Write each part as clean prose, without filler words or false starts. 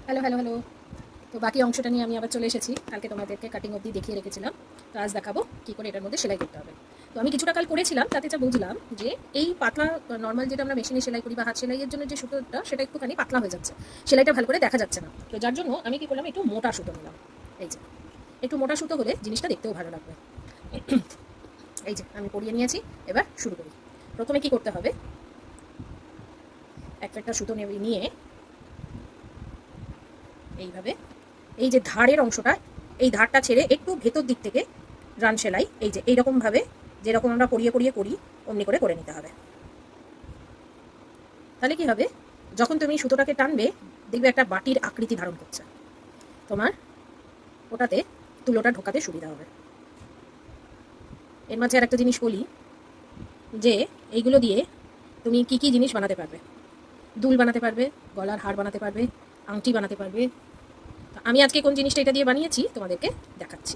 Hello hello hello. তো বাকি অংশটা নিয়ে আমি আবার চলে এসেছি। কালকে তোমাদেরকে কাটিং অবধি দেখিয়ে রেখেছিলাম। তো আজ দেখাবো কী করে এটার মধ্যে সেলাই করতে হবে। তো আমি কিছুটা কাল করেছিলাম, তাতে যা বুঝলাম যে এই পাতলা নর্মাল যেটা আমরা মেশিনে সেলাই করি বা হাত সেলাইয়ের জন্য যে সুতোটা, সেটা একটুখানি পাতলা হয়ে যাচ্ছে, সেলাইটা ভালো করে দেখা যাচ্ছে না। তো যার জন্য আমি কী করলাম, একটু মোটা সুতো নিলাম। এই যে একটু মোটা সুতো হলে জিনিসটা দেখতেও ভালো লাগবে। এই যে আমি পরিয়ে নিয়েছি, এবার শুরু করি। প্রথমে কি করতে হবে, একটা সুতো নিয়ে এইভাবে এই যে ধারের অংশটা, এই ধারটা ছেড়ে একটু ভেতর দিক থেকে রান সেলাই এই যে এইরকমভাবে, যেরকম আমরা করিয়ে করিয়ে করি অমনি করে করে নিতে হবে। তাহলে কি হবে, যখন তুমি সুতোটাকে টানবে দেখবে একটা বাটির আকৃতি ধারণ করছে, তোমার ওটাতে তুলোটা ঢোকাতে সুবিধা হবে। এর মাঝে আর একটা জিনিস বলি, যে এইগুলো দিয়ে তুমি কি কি জিনিস বানাতে পারবে। দুল বানাতে পারবে, গলার হার বানাতে পারবে, আংটি বানাতে পারবে। আমি আজকে কোন জিনিসটা এটা দিয়ে বানিয়েছি তোমাদেরকে দেখাচ্ছি।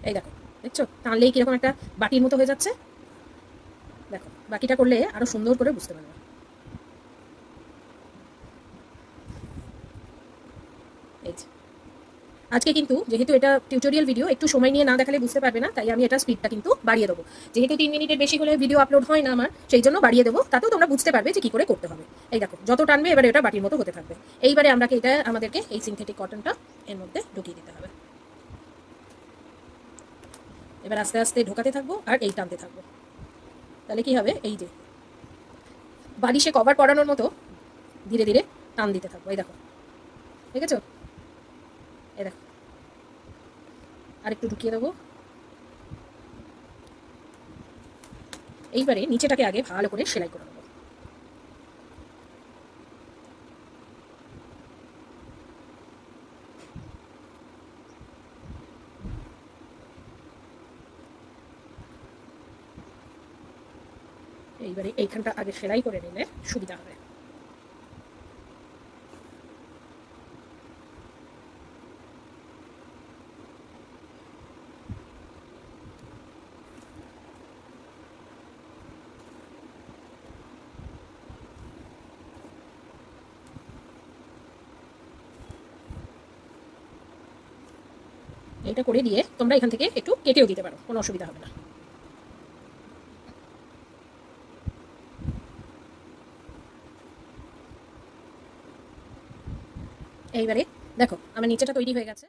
এই দেখো, দেখছো টানলেই কিরকম একটা বাটির মতো হয়ে যাচ্ছে। দেখো বাকিটা করলে আরো সুন্দর করে বুঝতে পারবে। এই যে আজকে কিন্তু যেহেতু এটা টিউটোরিয়াল ভিডিও, একটু সময় নিয়ে না দেখালে বুঝতে পারবে না, তাই আমি এটা স্পিডটা কিন্তু বাড়িয়ে দেবো। যেহেতু 3 মিনিটের বেশি হলে ভিডিও আপলোড হয় না আমার, সেই জন্য বাড়িয়ে দেবো, তাতেও তোমরা বুঝতে পারবে যে কী করে করতে হবে। এই দেখো যত টানবে এবারে এটা বাটির মতো হতে থাকবে। এইবারে আমাদেরকে এই সিনথেটিক কটনটা এর মধ্যে ঢুকিয়ে দিতে হবে। এবার আস্তে আস্তে ঢোকাতে থাকবো আর এই টানতে থাকবো। তাহলে কি হবে, এই যে বালিশে কভার পরানোর মতো ধীরে ধীরে টান দিতে থাকবো। এই দেখো, দেখেছো? এই দেখো আর একটু ঢুকিয়ে দেবো। এইবারে নিচেটাকে আগে ভালো করে সেলাই করে নেবো। এইবারে এইখানটা আগে সেলাই করে নিলে সুবিধা হবে। এটা করে দিয়ে তোমরা এখান থেকে একটু কেটেও দিতে পারো, কোনো অসুবিধা হবে না। এইবারে দেখো আমার নিচেটা তৈরি হয়ে গেছে।